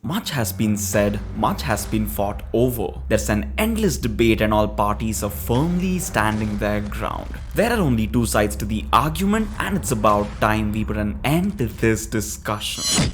Much has been said, much has been fought over. There's an endless debate and all parties are firmly standing their ground. There are only two sides to the argument and it's about time we put an end to this discussion.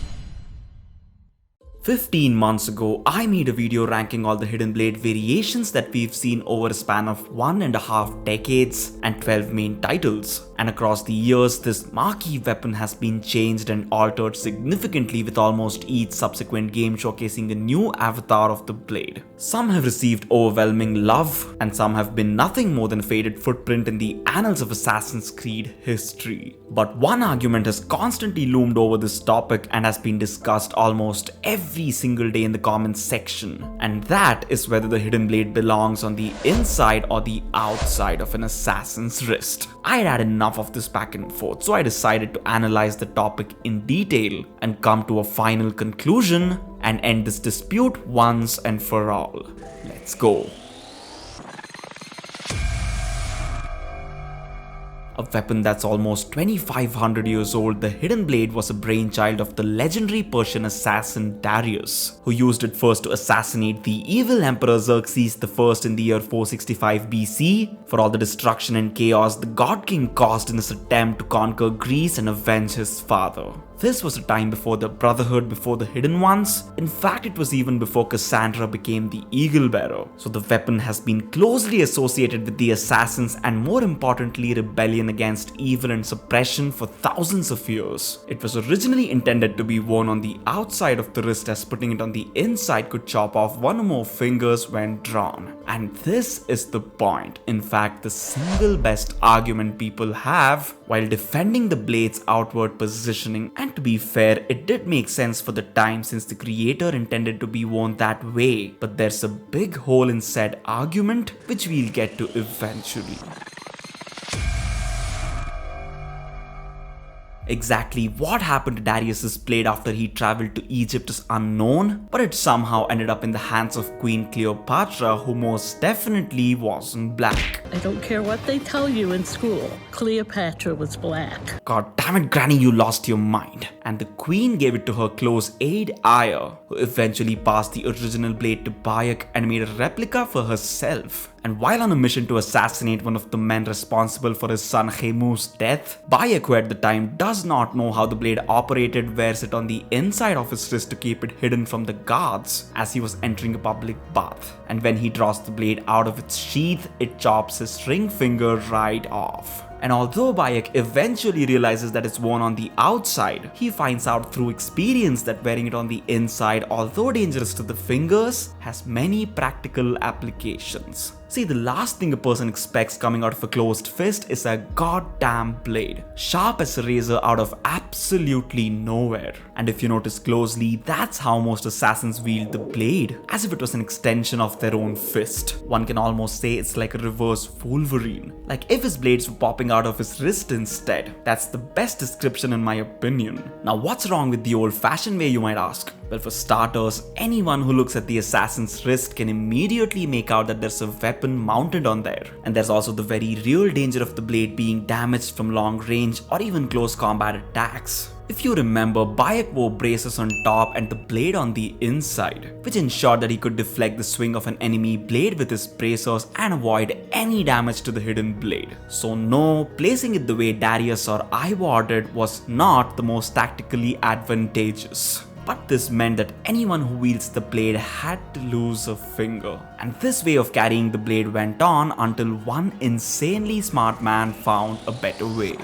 15 months ago, I made a video ranking all the hidden blade variations that we've seen over a span of 1.5 decades and 12 main titles. And across the years, this marquee weapon has been changed and altered significantly with almost each subsequent game showcasing a new avatar of the blade. Some have received overwhelming love, and some have been nothing more than a faded footprint in the annals of Assassin's Creed history. But one argument has constantly loomed over this topic and has been discussed almost every single day in the comments section, and that is whether the hidden blade belongs on the inside or the outside of an assassin's wrist. I had enough of this back and forth, so I decided to analyze the topic in detail and come to a final conclusion and end this dispute once and for all. Let's go. A weapon that's almost 2500 years old, the hidden blade was a brainchild of the legendary Persian assassin Darius, who used it first to assassinate the evil Emperor Xerxes I in the year 465 BC for all the destruction and chaos the God King caused in his attempt to conquer Greece and avenge his father. This was a time before the Brotherhood, before the Hidden Ones. In fact, it was even before Cassandra became the Eagle Bearer. So the weapon has been closely associated with the assassins and, more importantly, rebellion against evil and suppression for thousands of years. It was originally intended to be worn on the outside of the wrist, as putting it on the inside could chop off one or more fingers when drawn. And this is the point. In fact, the single best argument people have while defending the blade's outward positioning. And to be fair, it did make sense for the time since the creator intended to be worn that way, but there's a big hole in said argument which we'll get to eventually. Exactly what happened to Darius's blade after he traveled to Egypt is unknown, but it somehow ended up in the hands of Queen Cleopatra, who most definitely wasn't black. I don't care what they tell you in school. Cleopatra was black. God damn it, Granny, you lost your mind. And the queen gave it to her close aide Ivor, who eventually passed the original blade to Bayek and made a replica for herself. And while on a mission to assassinate one of the men responsible for his son Khemu's death, Bayek, who at the time does not know how the blade operated, wears it on the inside of his wrist to keep it hidden from the guards as he was entering a public bath. And when he draws the blade out of its sheath, it chops his ring finger right off. And although Bayek eventually realizes that it's worn on the outside, he finds out through experience that wearing it on the inside, although dangerous to the fingers, has many practical applications. See, the last thing a person expects coming out of a closed fist is a goddamn blade, sharp as a razor out of absolutely nowhere. And if you notice closely, that's how most assassins wield the blade, as if it was an extension of their own fist. One can almost say it's like a reverse Wolverine, like if his blades were popping out of his wrist instead. That's the best description in my opinion. Now what's wrong with the old-fashioned way, you might ask? Well, for starters, anyone who looks at the assassin's wrist can immediately make out that there's a weapon mounted on there. And there's also the very real danger of the blade being damaged from long range or even close combat attacks. If you remember, Bayek wore braces on top and the blade on the inside, which ensured that he could deflect the swing of an enemy blade with his bracers and avoid any damage to the hidden blade. So no, placing it the way Darius or Ivor did was not the most tactically advantageous. But this meant that anyone who wields the blade had to lose a finger. And this way of carrying the blade went on until one insanely smart man found a better way.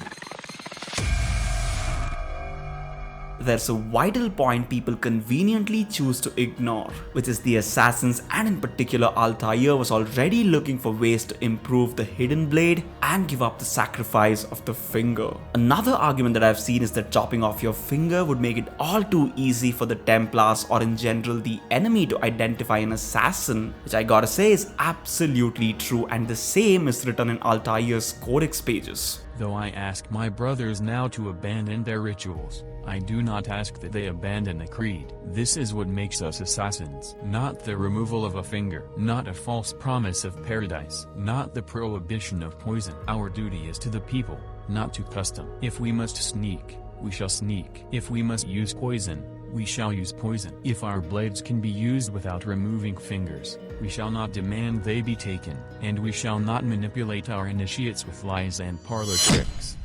There's a vital point people conveniently choose to ignore, which is the assassins, and in particular Altair was already looking for ways to improve the hidden blade and give up the sacrifice of the finger. Another argument that I've seen is that chopping off your finger would make it all too easy for the Templars or in general the enemy to identify an assassin, which I gotta say is absolutely true, and the same is written in Altair's codex pages. Though I ask my brothers now to abandon their rituals, I do not ask that they abandon the creed. This is what makes us assassins. Not the removal of a finger, not a false promise of paradise, not the prohibition of poison. Our duty is to the people, not to custom. If we must sneak, we shall sneak. If we must use poison, we shall use poison. If our blades can be used without removing fingers, we shall not demand they be taken, and we shall not manipulate our initiates with lies and parlor tricks.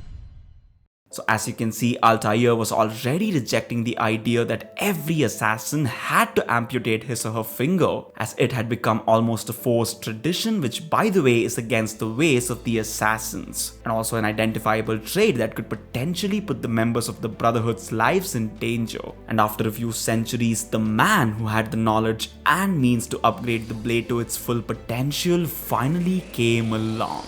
So as you can see, Altair was already rejecting the idea that every assassin had to amputate his or her finger, as it had become almost a forced tradition, which by the way is against the ways of the assassins, and also an identifiable trait that could potentially put the members of the Brotherhood's lives in danger. And after a few centuries, the man who had the knowledge and means to upgrade the blade to its full potential finally came along.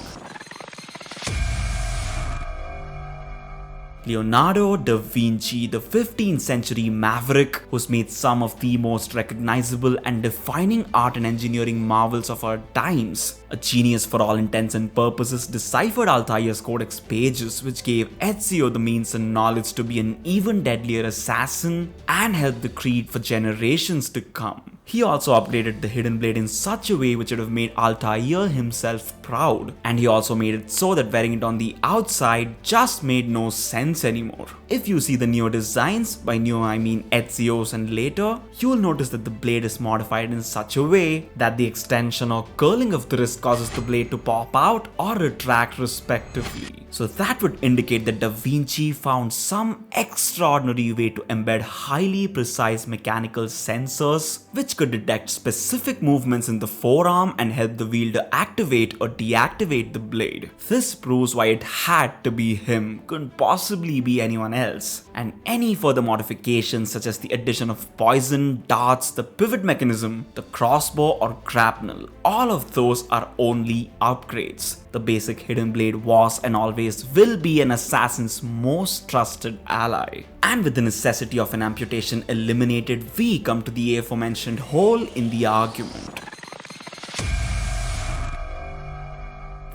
Leonardo da Vinci, the 15th century maverick who's made some of the most recognizable and defining art and engineering marvels of our times. A genius for all intents and purposes, deciphered Altair's codex pages, which gave Ezio the means and knowledge to be an even deadlier assassin and helped the Creed for generations to come. He also upgraded the hidden blade in such a way which would have made Altair himself proud, and he also made it so that wearing it on the outside just made no sense anymore. If you see the newer designs, by new I mean Ezio's and later, you will notice that the blade is modified in such a way that the extension or curling of the wrist causes the blade to pop out or retract respectively. So that would indicate that Da Vinci found some extraordinary way to embed highly precise mechanical sensors which could detect specific movements in the forearm and help the wielder activate or deactivate the blade. This proves why it had to be him, couldn't possibly be anyone else. And any further modifications such as the addition of poison, darts, the pivot mechanism, the crossbow or grapnel, all of those are only upgrades. The basic hidden blade was and always will be an assassin's most trusted ally. And with the necessity of an amputation eliminated, we come to the aforementioned hole in the argument.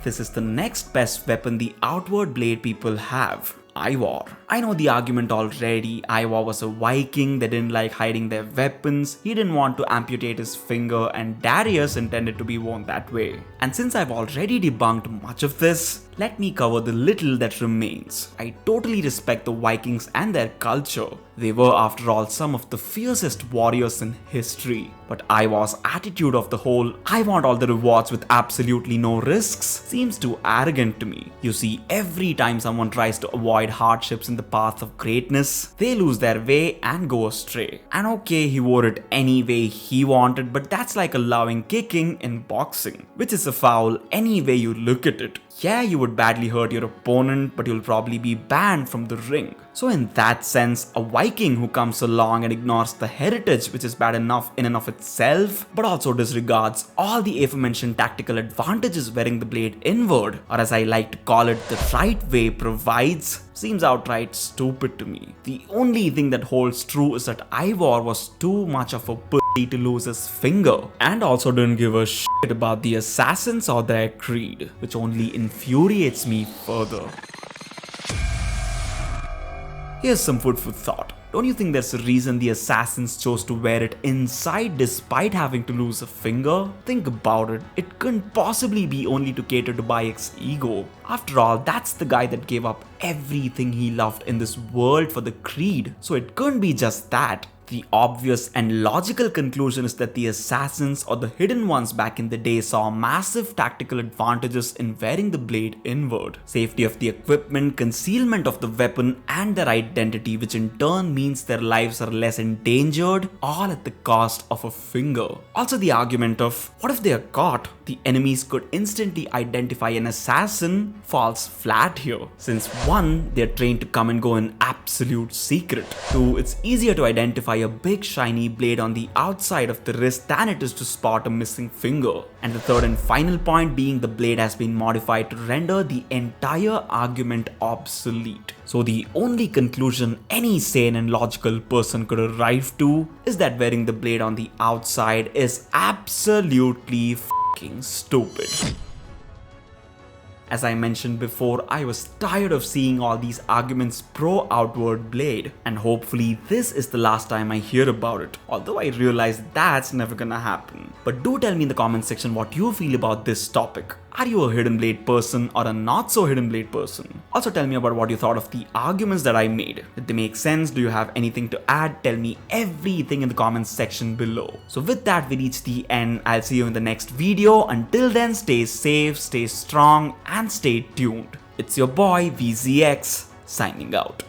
This is the next best weapon the outward blade people have. Ivor. I know the argument already. Ivor was a Viking, they didn't like hiding their weapons, he didn't want to amputate his finger, and Darius intended to be worn that way. And since I've already debunked much of this, let me cover the little that remains. I totally respect the Vikings and their culture. They were after all some of the fiercest warriors in history. But Ivor's attitude of the whole "I want all the rewards with absolutely no risks" seems too arrogant to me. You see, every time someone tries to avoid hardships in the path of greatness, they lose their way and go astray. And okay, he wore it any way he wanted, but that's like allowing kicking in boxing, which is a foul any way you look at it. Yeah, you would badly hurt your opponent, but you'll probably be banned from the ring. So in that sense, a Viking who comes along and ignores the heritage, which is bad enough in and of itself, but also disregards all the aforementioned tactical advantages wearing the blade inward, or as I like to call it, the right way provides, seems outright stupid to me. The only thing that holds true is that Ivor was too much of a pussy to lose his finger, and also didn't give a shit about the assassins or their creed, which only infuriates me further. Here's some food for thought. Don't you think there's a reason the assassins chose to wear it inside despite having to lose a finger? Think about it. It couldn't possibly be only to cater to Bayek's ego. After all, that's the guy that gave up everything he loved in this world for the creed. So it couldn't be just that. The obvious and logical conclusion is that the assassins or the hidden ones back in the day saw massive tactical advantages in wearing the blade inward. Safety of the equipment, concealment of the weapon, and their identity, which in turn means their lives are less endangered, all at the cost of a finger. Also the argument of, what if they are caught? The enemies could instantly identify an assassin falls flat here. Since 1, they are trained to come and go in absolute secret. 2, it's easier to identify a big shiny blade on the outside of the wrist than it is to spot a missing finger. And the third and final point being the blade has been modified to render the entire argument obsolete. So the only conclusion any sane and logical person could arrive to is that wearing the blade on the outside is absolutely fucking stupid. As I mentioned before, I was tired of seeing all these arguments pro outward blade, and hopefully this is the last time I hear about it, although I realize that's never gonna happen. But do tell me in the comment section what you feel about this topic. Are you a hidden blade person or a not so hidden blade person? Also tell me about what you thought of the arguments that I made. Did they make sense? Do you have anything to add? Tell me everything in the comments section below. So with that, we reach the end. I'll see you in the next video. Until then, stay safe, stay strong, and stay tuned. It's your boy VZX signing out.